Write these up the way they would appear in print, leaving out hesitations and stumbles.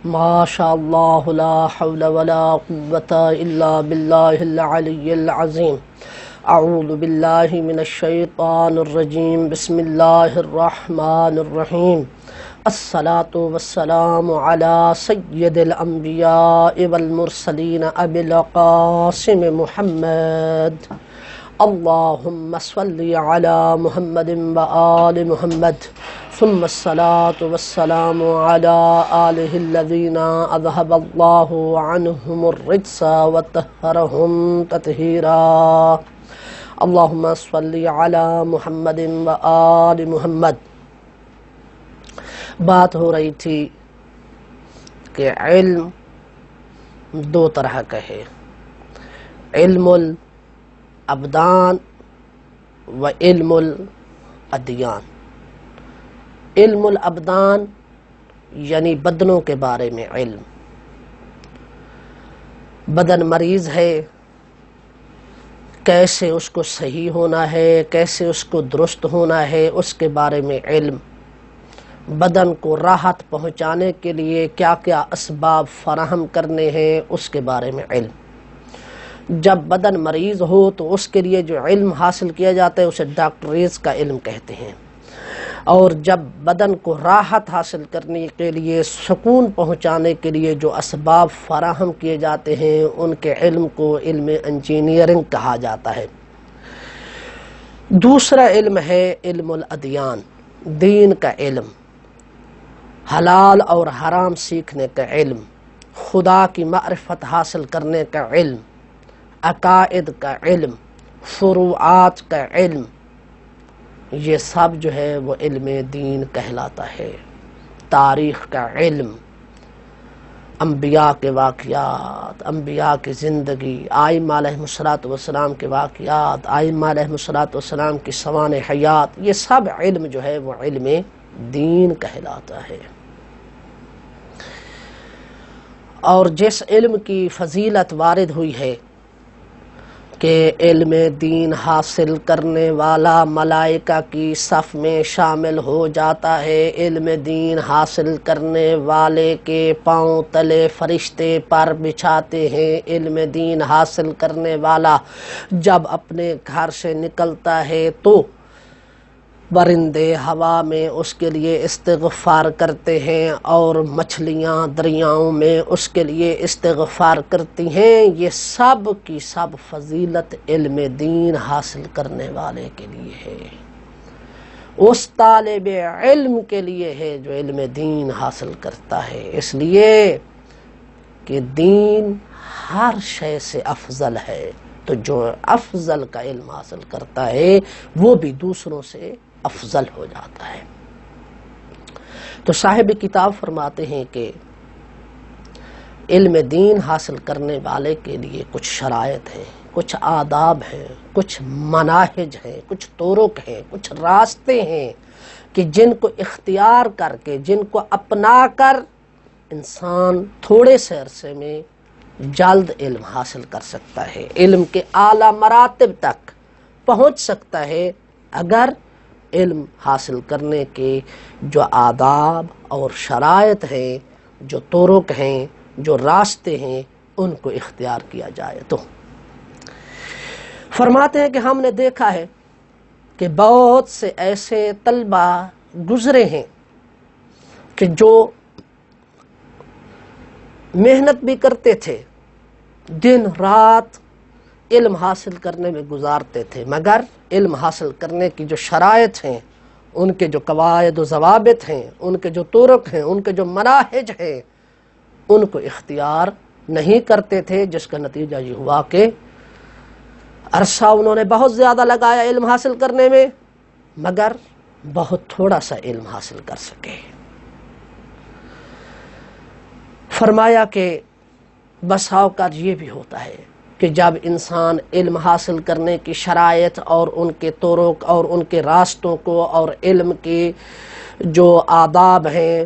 ما شاء اللہ لا حول ولا قوة الا باللہ العلی العظیم۔ اعوذ باللہ من الشیطان الرجیم، بسم اللہ الرحمن الرحیم۔ الصلاة والسلام علی سید الانبیاء والمرسلین ابی القاسم محمد۔ اللہم صلی علی محمد وآل محمد، ثم الصلاة والسلام على آلہ الذین اذهب اللہ عنہم الرجس وطہرہم تطہیرا۔ اللہم صلی علی محمد وآل محمد۔ بات ہو رہی تھی کہ علم دو طرح کا ہے، علم الابدان و علم الادیان۔ علم الابدان یعنی بدنوں کے بارے میں علم، بدن مریض ہے، کیسے اس کو صحیح ہونا ہے، کیسے اس کو درست ہونا ہے، اس کے بارے میں علم۔ بدن کو راحت پہنچانے کے لیے کیا کیا اسباب فراہم کرنے ہیں، اس کے بارے میں علم۔ جب بدن مریض ہو تو اس کے لیے جو علم حاصل کیا جاتا ہے اسے ڈاکٹریز کا علم کہتے ہیں، اور جب بدن کو راحت حاصل کرنے کے لیے، سکون پہنچانے کے لیے جو اسباب فراہم کیے جاتے ہیں ان کے علم کو علم انجینئرنگ کہا جاتا ہے۔ دوسرا علم ہے علم الادیان، دین کا علم، حلال اور حرام سیکھنے کا علم، خدا کی معرفت حاصل کرنے کا علم، عقائد کا علم، فروعات کا علم، یہ سب جو ہے وہ علم دین کہلاتا ہے۔ تاریخ کا علم، انبیاء کے واقعات، انبیاء کی زندگی، ائمہ علیہم السلام کے واقعات، ائمہ علیہم السلام کی سوانح حیات، یہ سب علم جو ہے وہ علم دین کہلاتا ہے۔ اور جس علم کی فضیلت وارد ہوئی ہے کہ علم دین حاصل کرنے والا ملائکہ کی صف میں شامل ہو جاتا ہے، علم دین حاصل کرنے والے کے پاؤں تلے فرشتے پر بچھاتے ہیں، علم دین حاصل کرنے والا جب اپنے گھر سے نکلتا ہے تو پرندے ہوا میں اس کے لیے استغفار کرتے ہیں اور مچھلیاں دریاؤں میں اس کے لیے استغفار کرتی ہیں۔ یہ سب کی سب فضیلت علم دین حاصل کرنے والے کے لیے ہے، اس طالب علم کے لیے ہے جو علم دین حاصل کرتا ہے، اس لیے کہ دین ہر شے سے افضل ہے، تو جو افضل کا علم حاصل کرتا ہے وہ بھی دوسروں سے افضل ہو جاتا ہے۔ تو صاحب کتاب فرماتے ہیں کہ علم دین حاصل کرنے والے کے لیے کچھ شرائط ہیں، کچھ آداب ہیں، کچھ مناہج ہیں، کچھ طرق ہیں، کچھ راستے ہیں کہ جن کو اختیار کر کے، جن کو اپنا کر انسان تھوڑے سے عرصے میں جلد علم حاصل کر سکتا ہے، علم کے اعلیٰ مراتب تک پہنچ سکتا ہے اگر علم حاصل کرنے کے جو آداب اور شرائط ہیں، جو طرق ہیں، جو راستے ہیں، ان کو اختیار کیا جائے تو۔ فرماتے ہیں کہ ہم نے دیکھا ہے کہ بہت سے ایسے طلبہ گزرے ہیں کہ جو محنت بھی کرتے تھے، دن رات علم حاصل کرنے میں گزارتے تھے، مگر علم حاصل کرنے کی جو شرائط ہیں، ان کے جو قواعد و ضوابط ہیں، ان کے جو طرق ہیں، ان کے جو مناہج ہیں، ان کو اختیار نہیں کرتے تھے، جس کا نتیجہ یہ ہوا کہ عرصہ انہوں نے بہت زیادہ لگایا علم حاصل کرنے میں، مگر بہت تھوڑا سا علم حاصل کر سکے۔ فرمایا کہ بسا اوقات یہ بھی ہوتا ہے کہ جب انسان علم حاصل کرنے کی شرائط اور ان کے طرق اور ان کے راستوں کو اور علم کے جو آداب ہیں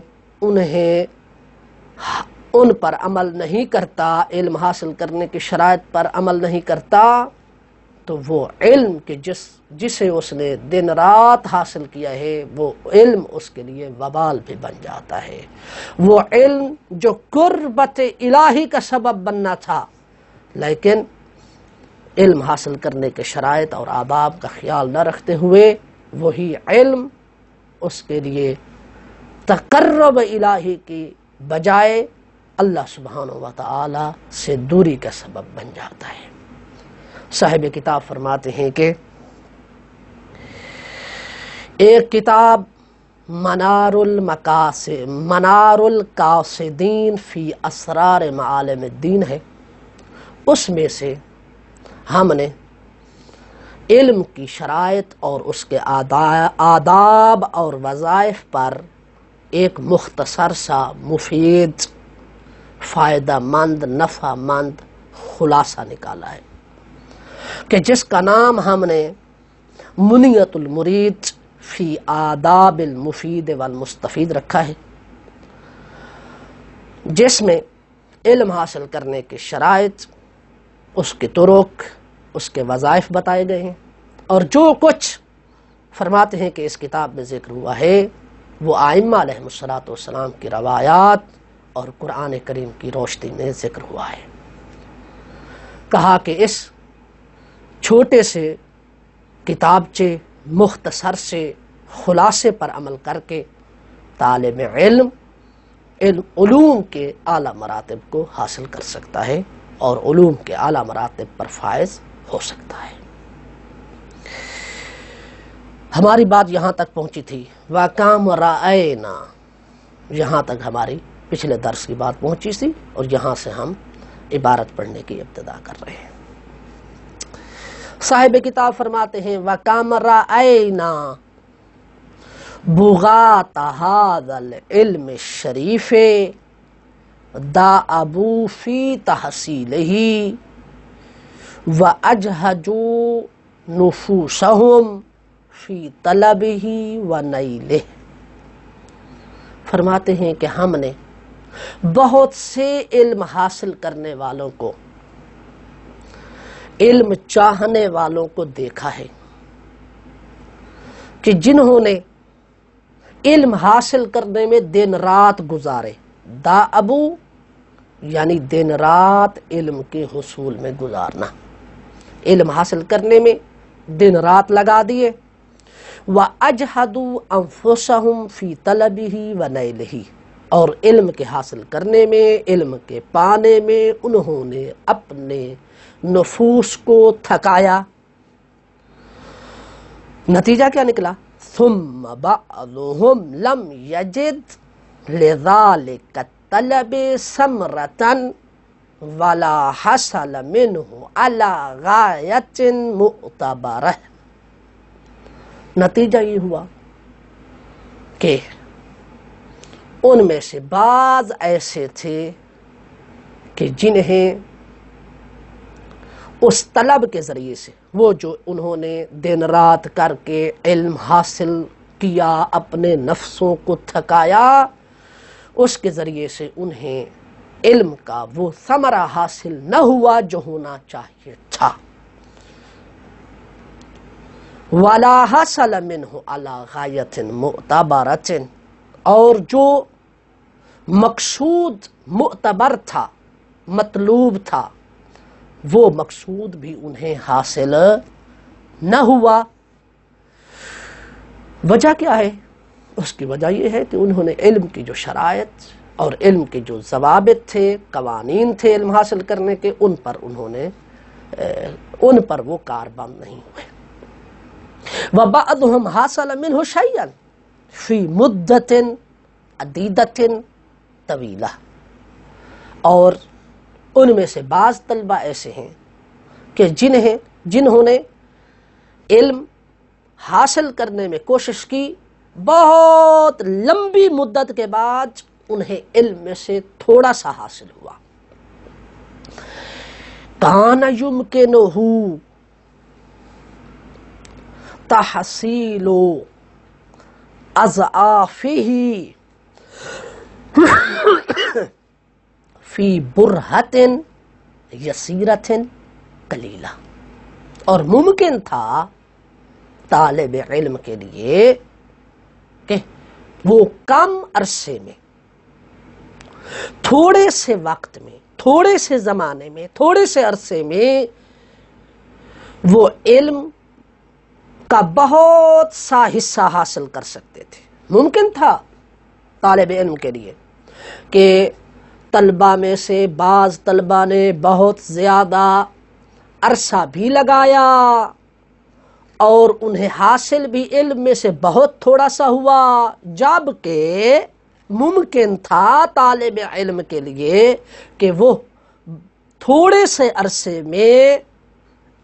ان پر عمل نہیں کرتا، علم حاصل کرنے کی شرائط پر عمل نہیں کرتا، تو وہ علم کہ جسے اس نے دن رات حاصل کیا ہے وہ علم اس کے لیے وبال بھی بن جاتا ہے۔ وہ علم جو قربت الہی کا سبب بننا تھا، لیکن علم حاصل کرنے کے شرائط اور آداب کا خیال نہ رکھتے ہوئے وہی علم اس کے لیے تقرب الہی کی بجائے اللہ سبحانہ و تعالی سے دوری کا سبب بن جاتا ہے۔ صاحب کتاب فرماتے ہیں کہ ایک کتاب منار القاصدین فی اسرار معالم الدین ہے، اس میں سے ہم نے علم کی شرائط اور اس کے آداب اور وظائف پر ایک مختصر سا مفید فائدہ مند نفع مند خلاصہ نکالا ہے کہ جس کا نام ہم نے منیت المرید فی آداب المفید والمستفید رکھا ہے، جس میں علم حاصل کرنے کے شرائط، اس کے طرق، اس کے وظائف بتائے گئے ہیں، اور جو کچھ فرماتے ہیں کہ اس کتاب میں ذکر ہوا ہے وہ ائمہ علیہم الصلوۃ والسلام کی روایات اور قرآن کریم کی روشنی میں ذکر ہوا ہے۔ کہا کہ اس چھوٹے سے کتابچے مختصر سے خلاصے پر عمل کر کے طالب علم علوم کے اعلیٰ مراتب کو حاصل کر سکتا ہے اور علوم کے اعلیٰ مراتب پر فائز ہو سکتا ہے۔ ہماری بات یہاں تک پہنچی تھی، وَكَمْ رَأَيْنَا، یہاں تک ہماری پچھلے درس کی بات پہنچی تھی، اور یہاں سے ہم عبارت پڑھنے کی ابتدا کر رہے ہیں۔ صاحب کتاب فرماتے ہیں وَكَمْ رَأَيْنَا بُغَاةَ هَذَا الْعِلْمِ الشَّرِيفِ دَأَبُوا فِي تَحْصِيلِهِ وَأَجْهَدُوا نُفُوسَهُمْ فِي طَلَبِهِ وَنَيْلِهِ۔ فرماتے ہیں کہ ہم نے بہت سے علم حاصل کرنے والوں کو، علم چاہنے والوں کو دیکھا ہے کہ جنہوں نے علم حاصل کرنے میں دن رات گزارے، دا ابو یعنی دن رات علم کے حصول میں گزارنا، علم حاصل کرنے میں دن رات لگا دیے، وَأَجْهَدُوا أَنفُسَهُمْ فِي طَلَبِهِ وَنَيْلِهِ، اور علم کے حاصل کرنے میں، علم کے پانے میں انہوں نے اپنے نفوس کو تھکایا۔ نتیجہ کیا نکلا؟ ثم بعضهم لم يجد لذلك الطلب ثمرة ولا حصل منه على غاية معتبرة۔ نتیجہ یہ ہوا کہ ان میں سے بعض ایسے تھے کہ جنہیں اس طلب کے ذریعے سے، وہ جو انہوں نے دن رات کر کے علم حاصل کیا، اپنے نفسوں کو تھکایا، اس کے ذریعے سے انہیں علم کا وہ ثمرہ حاصل نہ ہوا جو ہونا چاہیے تھا۔ وَلَا حَصَلَ مِنْهُ عَلَى غَایَةٍ مُعْتَبَرَةٍ، اور جو مقصود معتبر تھا، مطلوب تھا، وہ مقصود بھی انہیں حاصل نہ ہوا۔ وجہ کیا ہے؟ اس کی وجہ یہ ہے کہ انہوں نے علم کی جو شرائط اور علم کے جو ضوابط تھے، قوانین تھے علم حاصل کرنے کے، ان پر وہ کاربند نہیں ہوئے۔ وَبَعْضُهُمْ حَاصَلَ مِنْهُ شَيْئًا فِي مُدَّةٍ عَدِيدَةٍ طویلہ، اور ان میں سے بعض طلبہ ایسے ہیں کہ جنہوں نے علم حاصل کرنے میں کوشش کی، بہت لمبی مدت کے بعد انہیں علم میں سے تھوڑا سا حاصل ہوا۔ کان یمکنہ تحصیل اضعافہ فی برہۃ یسیرۃ قلیلہ، اور ممکن تھا طالب علم کے لیے کہ وہ کم عرصے میں، تھوڑے سے وقت میں، تھوڑے سے زمانے میں، تھوڑے سے عرصے میں وہ علم کا بہت سا حصہ حاصل کر سکتے تھے۔ ممکن تھا طالب علم کے لیے کہ طلبہ میں سے بعض طلبہ نے بہت زیادہ عرصہ بھی لگایا اور انہیں حاصل بھی علم میں سے بہت تھوڑا سا ہوا، جبکہ ممکن تھا طالب علم کے لیے کہ وہ تھوڑے سے عرصے میں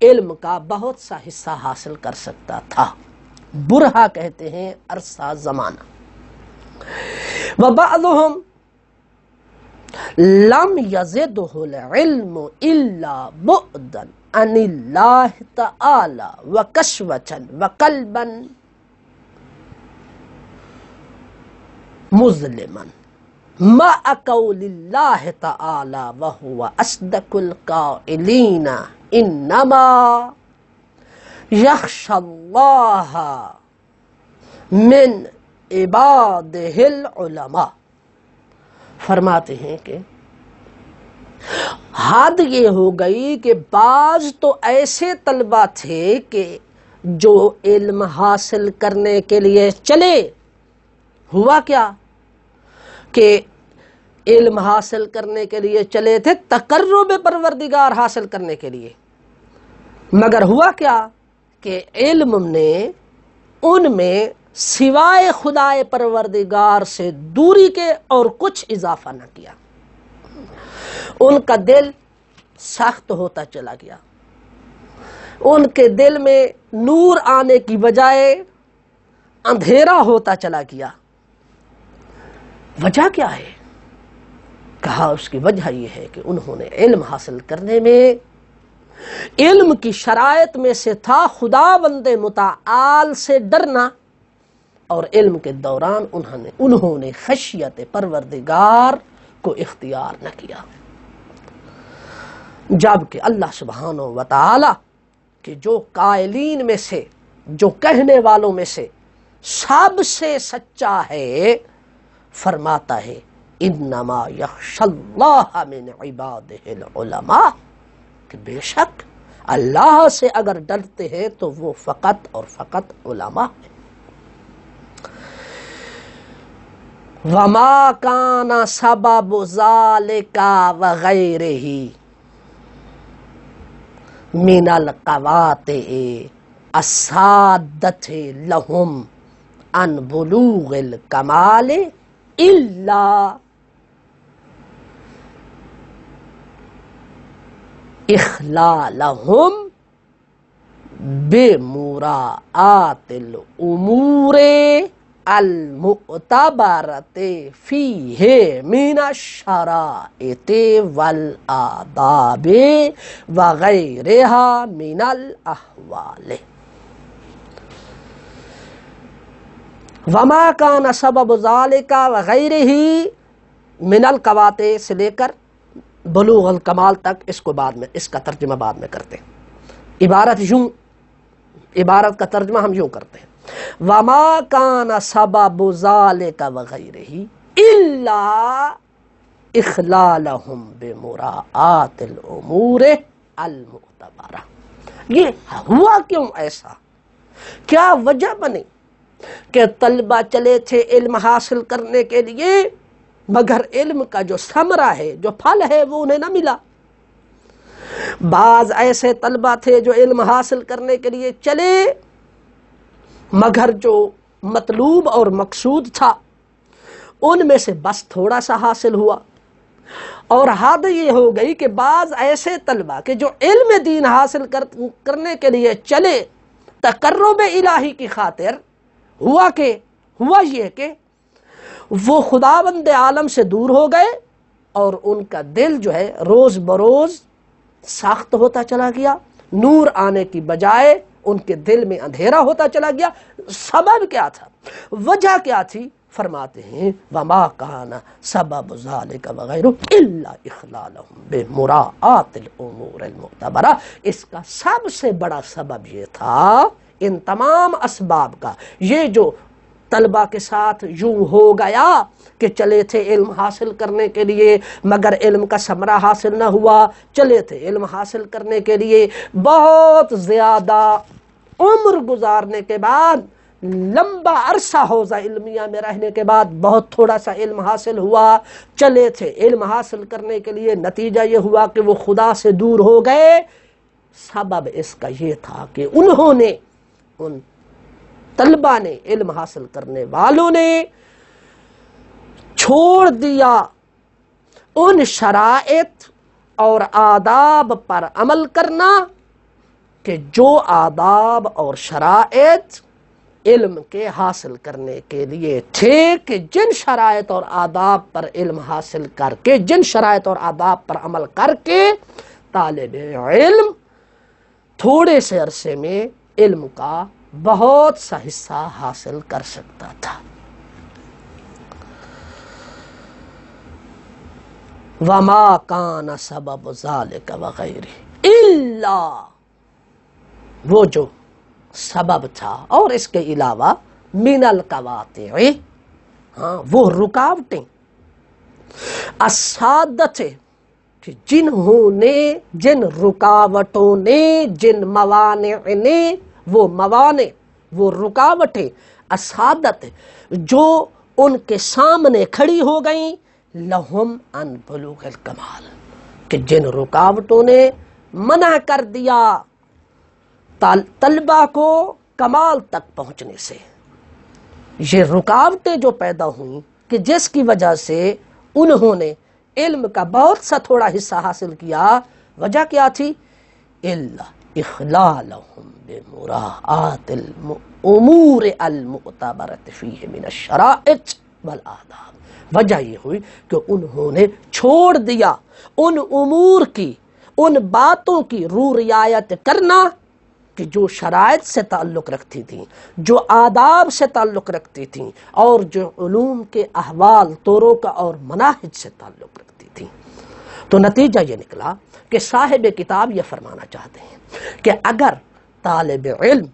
علم کا بہت سا حصہ حاصل کر سکتا تھا۔ برہا کہتے ہیں عرصہ زمانہ۔ وَبَعْضُهُمْ لَمْ يَزِدْهُ الْعِلْمُ إِلَّا بُعْدًا عَنِ اللَّهِ تَعَالَى وَكَشْوَةً وَقَلْبًا مُظْلِمًا مَعَ قَوْلِ اللَّهِ تَعَالَى وَهُوَ أَصْدَقُ الْقَائِلِينَ إِنَّمَا يَخْشَى اللَّهَ مِنْ عِبَادِهِ الْعُلَمَاء۔ فرماتے ہیں کہ حد یہ ہو گئی کہ بعض تو ایسے طلبہ تھے کہ جو علم حاصل کرنے کے لیے چلے، ہوا کیا کہ علم حاصل کرنے کے لیے چلے تھے تقرب پروردگار حاصل کرنے کے لیے، مگر ہوا کیا کہ علم نے ان میں سوائے خدائے پروردگار سے دوری کے اور کچھ اضافہ نہ کیا۔ ان کا دل سخت ہوتا چلا گیا، ان کے دل میں نور آنے کی بجائے اندھیرا ہوتا چلا گیا۔ وجہ کیا ہے؟ کہا اس کی وجہ یہ ہے کہ انہوں نے علم حاصل کرنے میں، علم کی شرائط میں سے تھا خداوند متعال سے ڈرنا، اور علم کے دوران انہوں نے خشیت پروردگار کو اختیار نہ کیا، جبکہ اللہ سبحانہ وتعالی کہ جو قائلین میں سے، جو کہنے والوں میں سے سب سے سچا ہے، فرماتا ہے انما یخشی اللہ من عبادہ العلماء، کہ بے شک اللہ سے اگر ڈرتے ہیں تو وہ فقط اور فقط علماء ہیں۔ وَمَا كَانَ سَبَبُ ذَلِكَ وَغَيْرِهِ مِنَ الْقَوَاطِعِ السَّادَّةِ لَهُمْ عَنْ بُلُوغِ الْكَمَالِ إِلَّا إِخْلَالَهُمْ بِمُرَاعَاةِ الْأُمُورِ المعتبرۃ فیہ من الشرائط والآداب وغیرہا من الاحوال۔ وما کان سبب ذالک وغیرہ من القواطع سے لے کر بلوغ الکمال تک، اس کو بعد میں، اس کا ترجمہ بعد میں کرتے ہیں۔ عبارت کا ترجمہ ہم یوں کرتے ہیں، وما کان سبب ذالک وغیرہ الا اخلالہم بمراعات الامور المعتبرہ۔ یہ ہوا کیوں ایسا؟ کیا وجہ بنی کہ طلبہ چلے تھے علم حاصل کرنے کے لیے، مگر علم کا جو ثمرہ ہے، جو پھل ہے، وہ انہیں نہ ملا؟ بعض ایسے طلبہ تھے جو علم حاصل کرنے کے لیے چلے، مگر جو مطلوب اور مقصود تھا ان میں سے بس تھوڑا سا حاصل ہوا۔ اور حد یہ ہو گئی کہ بعض ایسے طلبہ کہ جو علم دین حاصل کرنے کے لیے چلے تقرب الہی کی خاطر، ہوا یہ کہ وہ خداوند عالم سے دور ہو گئے، اور ان کا دل جو ہے روز بروز سخت ہوتا چلا گیا، نور آنے کی بجائے ان کے دل میں اندھیرا ہوتا چلا گیا۔ سبب کیا تھا؟ وجہ کیا تھی؟ فرماتے ہیں وما کان سبب ذالک وغیرہ الا اخلالہم بمراعات الامور المعتبرہ، اس کا سب سے بڑا سبب یہ تھا، ان تمام اسباب کا، یہ جو طلبہ کے ساتھ یوں ہو گیا کہ چلے تھے علم حاصل کرنے کے لیے مگر علم کا ثمرہ حاصل نہ ہوا، چلے تھے علم حاصل کرنے کے لیے بہت زیادہ عمر گزارنے کے بعد، لمبا عرصہ حوزہ علمیہ میں رہنے کے بعد بہت تھوڑا سا علم حاصل ہوا، چلے تھے علم حاصل کرنے کے لیے، نتیجہ یہ ہوا کہ وہ خدا سے دور ہو گئے۔ سبب اس کا یہ تھا کہ انہوں نے، ان طلبہ نے، علم حاصل کرنے والوں نے چھوڑ دیا ان شرائط اور آداب پر عمل کرنا کہ جو آداب اور شرائط علم کے حاصل کرنے کے لیے تھے، کہ جن شرائط اور آداب پر علم حاصل کر کے، جن شرائط اور آداب پر عمل کر کے طالب علم تھوڑے سے عرصے میں علم کا بہت سا حصہ حاصل کر سکتا تھا۔ وما کان سبب ذالک وغیرہ الا، وہ جو سبب تھا اور اس کے علاوہ من القواطع، ہاں وہ رکاوٹیں، السادۃ، کہ جنہوں نے، جن رکاوٹوں نے، جن موانع نے، وہ موانع، وہ رکاوٹیں، السادۃ جو ان کے سامنے کھڑی ہو گئیں، لہم ان بلوغ الکمال، کہ جن رکاوٹوں نے منع کر دیا طلبہ کو کمال تک پہنچنے سے۔ یہ رکاوٹیں جو پیدا ہوئیں کہ جس کی وجہ سے انہوں نے علم کا بہت سا تھوڑا حصہ حاصل کیا، وجہ کیا تھی؟ الا اخلالہم بمراعات الامور المعتبرۃ فیہ من الشرائط والآداب، وجہ یہ ہوئی کہ انہوں نے چھوڑ دیا ان امور کی، ان باتوں کی رعایت کرنا کہ جو شرائط سے تعلق رکھتی تھیں، جو آداب سے تعلق رکھتی تھیں، اور جو علوم کے احوال، طرق اور مناہج سے تعلق رکھتی تھیں۔ تو نتیجہ یہ نکلا کہ صاحب کتاب یہ فرمانا چاہتے ہیں کہ اگر طالب علم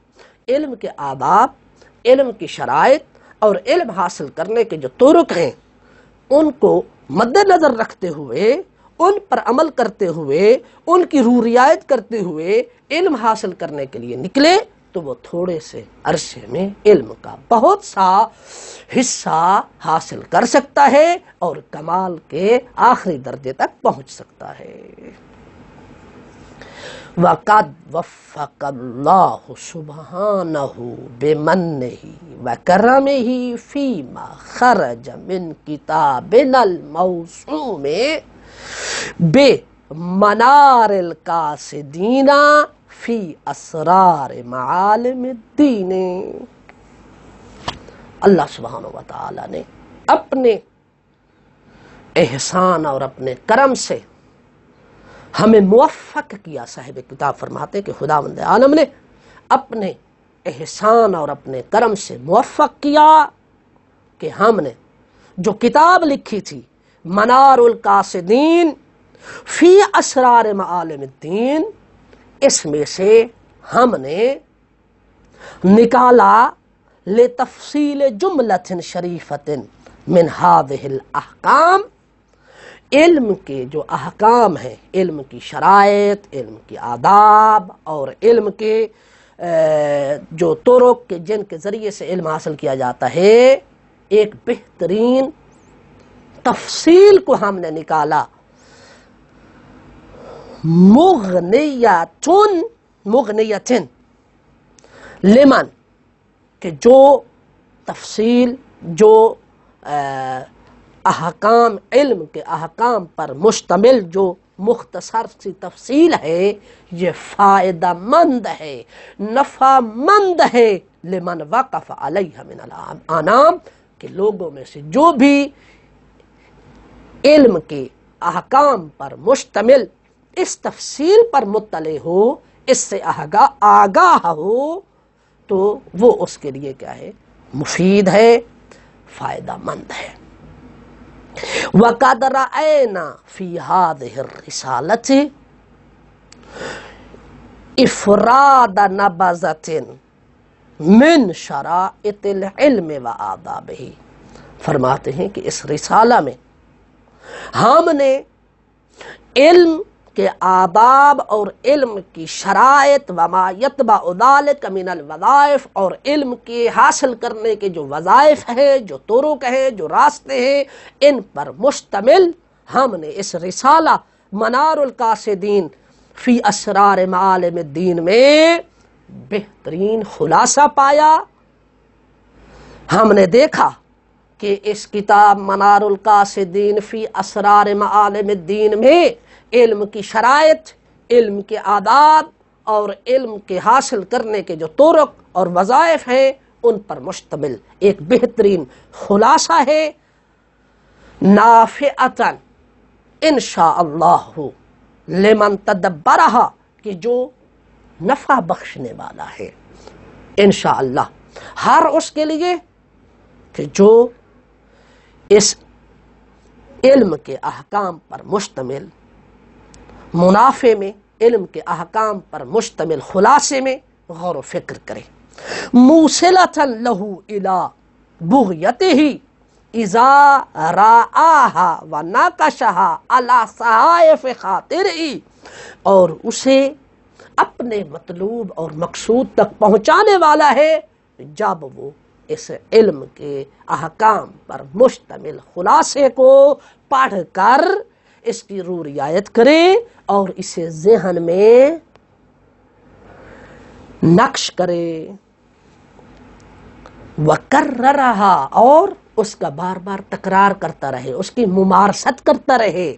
علم کے آداب، علم کی شرائط اور علم حاصل کرنے کے جو طرق ہیں ان کو مد نظر رکھتے ہوئے، ان پر عمل کرتے ہوئے، ان کی رعایت کرتے ہوئے علم حاصل کرنے کے لیے نکلے، تو وہ تھوڑے سے عرصے میں علم کا بہت سا حصہ حاصل کر سکتا ہے اور کمال کے آخری درجے تک پہنچ سکتا ہے۔ وَقَدْ وَفَّقَ اللَّهُ سُبْحَانَهُ بِمَنِّهِ وَكَرَمِهِ فِيمَا خَرَجَ مِنْ كِتَابِنَا الْمَوْسُومِ بِمَنَارِ الْقَاصِدِينَ فی اسرار معالم الدین۔ اللہ سبحانہ و تعالی نے اپنے احسان اور اپنے کرم سے ہمیں موفق کیا۔ صاحب کتاب فرماتے کہ خداوند عالم نے اپنے احسان اور اپنے کرم سے موفق کیا کہ ہم نے جو کتاب لکھی تھی منار القاصدین فی اسرار معالم الدین، اس میں سے ہم نے نکالا لتفصیل جملۃ شریفۃ من ہذہ الاحکام، علم کے جو احکام ہیں، علم کی شرائط، علم کی آداب اور علم کے جو طرق کے جن کے ذریعے سے علم حاصل کیا جاتا ہے، ایک بہترین تفصیل کو ہم نے نکالا۔ مغنیتن لمن، کہ جو تفصیل، جو احکام، علم کے احکام پر مشتمل جو مختصر سی تفصیل ہے، یہ فائدہ مند ہے، نفع مند ہے، لمن وقف علیہ من الانام، کہ لوگوں میں سے جو بھی علم کے احکام پر مشتمل اس تفصیل پر مطلع ہو، اس سے آگاہ ہو، تو وہ اس کے لیے کیا ہے؟ مفید ہے، فائدہ مند ہے۔ وَقَدْ رَأَيْنَا فِي هَذِهِ الرِّسَالَةِ إِفْرَادَ نَبَذَةٍ مِّن شَرَائِطِ الْعِلْمِ وَآدَابِهِ، فرماتے ہیں کہ اس رسالہ میں ہم نے علم کے آداب اور علم کی شرائط وما یتبع ذلک من الوظائف، اور علم کے حاصل کرنے کے جو وظائف ہیں، جو طرق ہیں، جو راستے ہیں، ان پر مشتمل ہم نے اس رسالہ منار القاصدین فی اسرار معالم الدین میں بہترین خلاصہ پایا۔ ہم نے دیکھا کہ اس کتاب منار القاصدین فی اسرار معالم الدین میں علم کی شرائط، علم کے آداب اور علم کے حاصل کرنے کے جو طرق اور وظائف ہیں ان پر مشتمل ایک بہترین خلاصہ ہے، نافعۃً انشاءاللہ لمن تدبرہا، کہ جو نفع بخشنے والا ہے انشاءاللہ ہر اس کے لیے کہ جو اس علم کے احکام پر مشتمل منافع میں، علم کے احکام پر مشتمل خلاصے میں غور و فکر کرے۔ موصلۃ لہ الی بغیتہ اذا رآہا وناقشہا علی صحائف خاطرہ، اور اسے اپنے مطلوب اور مقصود تک پہنچانے والا ہے جب وہ اس علم کے احکام پر مشتمل خلاصے کو پڑھ کر اس کی روح رعایت کرے اور اسے ذہن میں نقش کرے، وکررہا، اور اس کا بار بار تکرار کرتا رہے، اس کی ممارست کرتا رہے،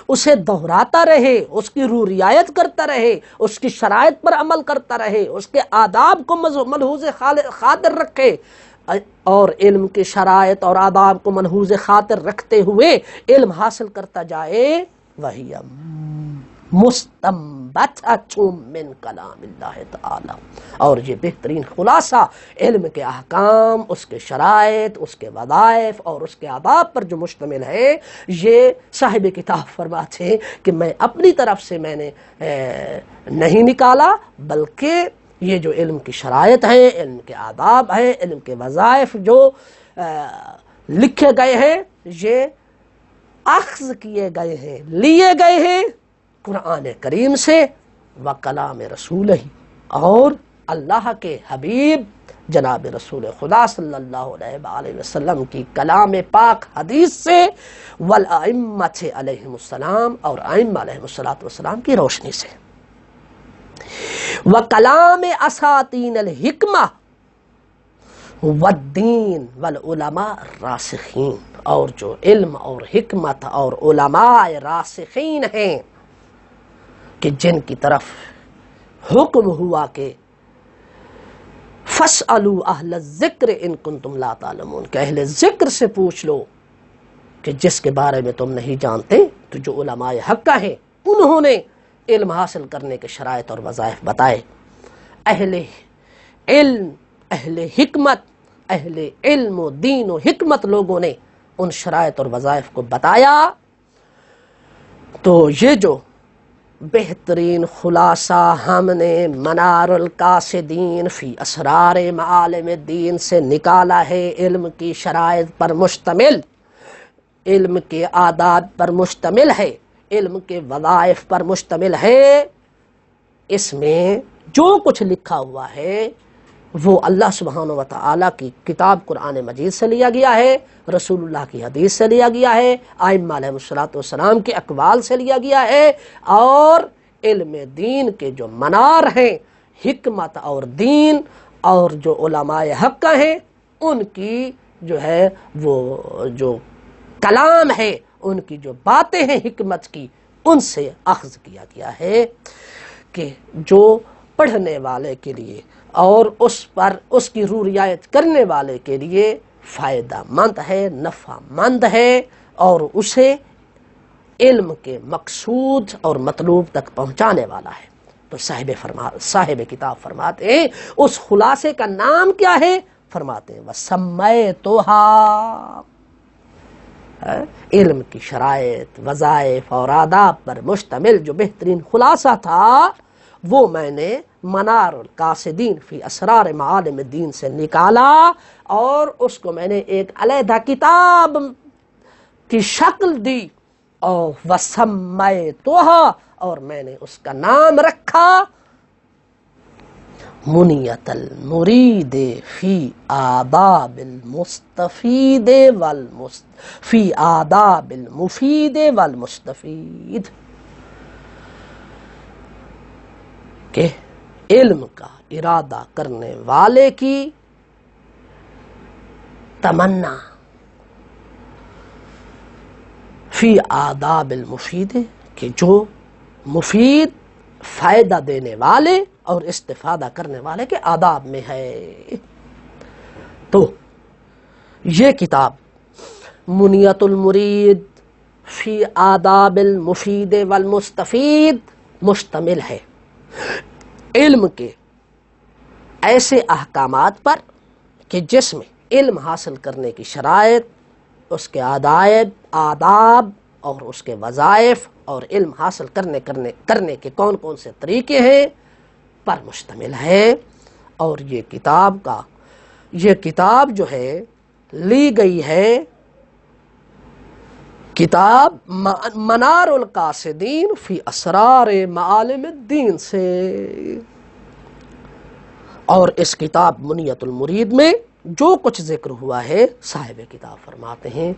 اسے دہراتا رہے، اس کی روح رعایت کرتا رہے، اس کی شرائط پر عمل کرتا رہے، اس کے آداب کو ملحوظ خاطر رکھے، اور علم کی شرائط اور آداب کو ملحوظ خاطر رکھتے ہوئے علم حاصل کرتا جائے۔ وہی مستنبطۃ من کلام اللہ تعالی، اور یہ بہترین خلاصہ علم کے احکام، اس کے شرائط، اس کے وظائف اور اس کے آداب پر جو مشتمل ہے، یہ صاحب کتاب فرماتے ہیں کہ میں اپنی طرف سے میں نے نہیں نکالا، بلکہ یہ جو علم کی شرائط ہیں، علم کے آداب ہیں، علم کے وظائف جو لکھے گئے ہیں، یہ اخذ کیے گئے ہیں، لیے گئے ہیں قرآن کریم سے، و کلام رسول ہی، اور اللہ کے حبیب جناب رسول خدا صلی اللہ علیہ وسلم کی کلام پاک حدیث سے، والائمۃ علیہم السلام، اور ائمہ علیہم السلام کی روشنی سے، وکلام اساطین الحکمہ والدین والعلماء الراسخین، اور جو علم اور حکمت اور علماء راسخین ہیں کہ جن کی طرف حکم ہوا کہ فاسألوا اہل الذکر ان کنتم لا تعلمون، کہ اہل ذکر سے پوچھ لو کہ جس کے بارے میں تم نہیں جانتے، تو جو علماء حقہ ہیں انہوں نے علم حاصل کرنے کے شرائط اور وظائف بتائے۔ اہل علم، اہل حکمت، اہل علم و دین و حکمت لوگوں نے ان شرائط اور وظائف کو بتایا، تو یہ جو بہترین خلاصہ ہم نے منار القاصدین فی اسرار معالم الدین سے نکالا ہے، علم کی شرائط پر مشتمل، علم کے آداب پر مشتمل ہے، علم کے وظائف پر مشتمل ہے، اس میں جو کچھ لکھا ہوا ہے وہ اللہ سبحانہ و تعالیٰ کی کتاب قرآن مجید سے لیا گیا ہے، رسول اللہ کی حدیث سے لیا گیا ہے، ائمہ علیہم السلام کے اقوال سے لیا گیا ہے، اور علم دین کے جو منار ہیں، حکمت اور دین اور جو علماء حقہ ہیں، ان کی جو ہے وہ جو کلام ہے، ان کی جو باتیں ہیں حکمت کی، ان سے اخذ کیا گیا ہے کہ جو پڑھنے والے کے لیے اور اس کی روح رعایت کرنے والے کے لیے فائدہ مند ہے، نفع مند ہے، اور اسے علم کے مقصود اور مطلوب تک پہنچانے والا ہے۔ تو صاحب کتاب فرماتے ہیں اس خلاصے کا نام کیا ہے؟ فرماتے ہیں وَسَمَّيْتُهَا، علم کی شرائط، وظائف اور آداب پر مشتمل جو بہترین خلاصہ تھا وہ میں نے منار القاصدین فی اسرار معالم الدین سے نکالا، اور اس کو میں نے ایک علیحدہ کتاب کی شکل دی، اور وَسَمَّيْتُهَا، اور میں نے اس کا نام رکھا منیت المرید فی آداب المستفید فی آداب المفید والمستفید، کہ علم کا ارادہ کرنے والے کی تمنا فی آداب المفید، کہ جو مفید فائدہ دینے والے اور استفادہ کرنے والے کے آداب میں ہے۔ تو یہ کتاب منیت المرید فی آداب المفید والمستفید مشتمل ہے علم کے ایسے احکامات پر کہ جس میں علم حاصل کرنے کی شرائط، اس کے آداب اور اس کے وظائف اور علم حاصل کرنے کے کون کون سے طریقے ہیں پر مشتمل ہے۔ اور یہ کتاب جو ہے لی گئی ہے کتاب منار القاصدین فی اسرار معالم الدین سے، اور اس کتاب منیت المرید میں جو کچھ ذکر ہوا ہے صاحب کتاب فرماتے ہیں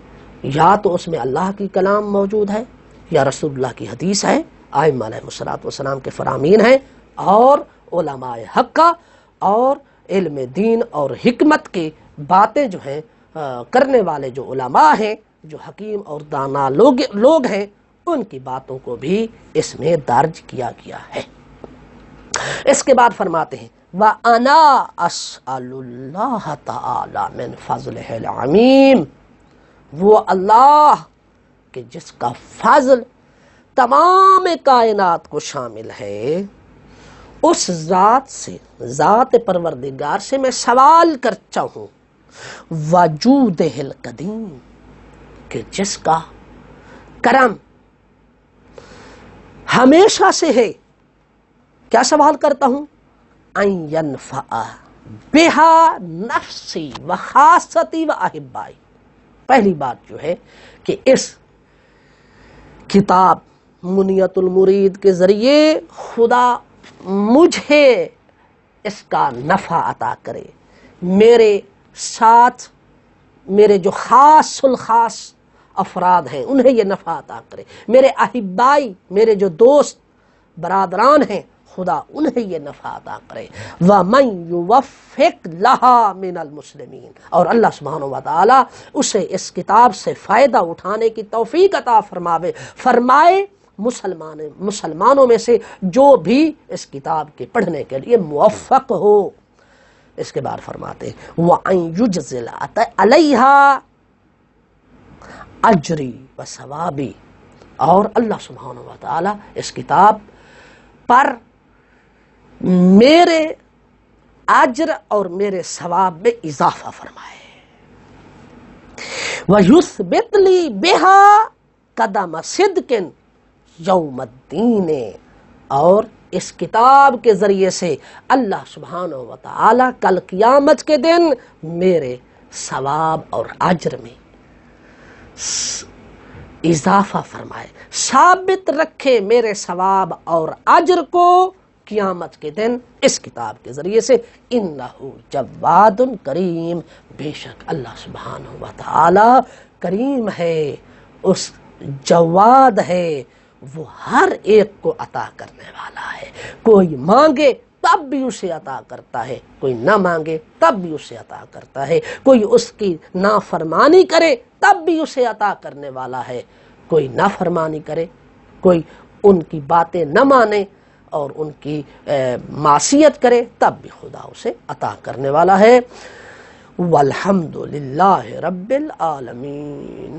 یا تو اس میں اللہ کی کلام موجود ہے، یا رسول اللہ کی حدیث ہے، ائمہ علیہ السلام کے فرامین ہیں، اور علماء حق کا اور علم دین اور حکمت کی باتیں جو ہیں کرنے والے جو علماء ہیں، جو حکیم اور دانا لوگ ہیں، ان کی باتوں کو بھی اس میں درج کیا گیا ہے۔ اس کے بعد فرماتے ہیں وَأَنَا أَسْأَلُ اللَّهَ تَعَالَى مِنْ فَضْلِهِ الْعَمِيمِ، وہ اللہ کہ جس کا فضل تمام کائنات کو شامل ہے، اس ذات سے، ذات پروردگار سے میں سوال کرتا ہوں وجودہ القدیم، کہ جس کا کرم ہمیشہ سے ہے۔ کیا سوال کرتا ہوں؟ ان ینفع بہا نفسی و خاصتی و احبائی۔ پہلی بات جو ہے کہ اس کتاب منیت المرید کے ذریعے خدا مجھے اس کا نفع عطا کرے، میرے ساتھ میرے جو خاص الخاص افراد ہیں انہیں یہ نفع عطا کرے، میرے احبائی، میرے جو دوست برادران ہیں خدا انہیں یہ نفع عطا کرے، وَمَن يُوَفِّقْ لَهَا مِنَ الْمُسْلِمِينَ، اور اللہ سبحانہ وتعالی اسے اس کتاب سے فائدہ اٹھانے کی توفیق عطا فرمائے مسلمانوں میں سے جو بھی اس کتاب کے پڑھنے کے لیے موفق ہو۔ اس کے بعد فرماتے ہیں وَأَن يُجْزِلَ عَلَيْهَا اجری و ثوابی، اور اللہ سبحانہ وتعالی اس کتاب پر میرے اجر اور میرے ثواب میں اضافہ فرمائے۔ وَيُثْبِتْ لِي بِهَا قَدَمَ صِدْقٍ یوم الدین، اور اس کتاب کے ذریعے سے اللہ سبحانہ وتعالی کل قیامت کے دن میرے ثواب اور اجر میں اضافہ فرمائے، ثابت رکھے میرے ثواب اور اجر کو قیامت کے دن اس کتاب کے ذریعے سے۔ انہ جواد کریم، بے شک اللہ سبحانہ وتعالی کریم ہے، اس جواد ہے، وہ ہر ایک کو عطا کرنے والا ہے، کوئی مانگے تب بھی اسے عطا کرتا ہے، کوئی نہ مانگے تب بھی اسے عطا کرتا ہے، کوئی اس کی نافرمانی کرے تب بھی اسے عطا کرنے والا ہے، کوئی نافرمانی کرے، کوئی ان کی باتیں نہ مانے اور ان کی معصیت کرے تب بھی خدا اسے عطا کرنے والا ہے۔ والحمد للہ رب العالمین۔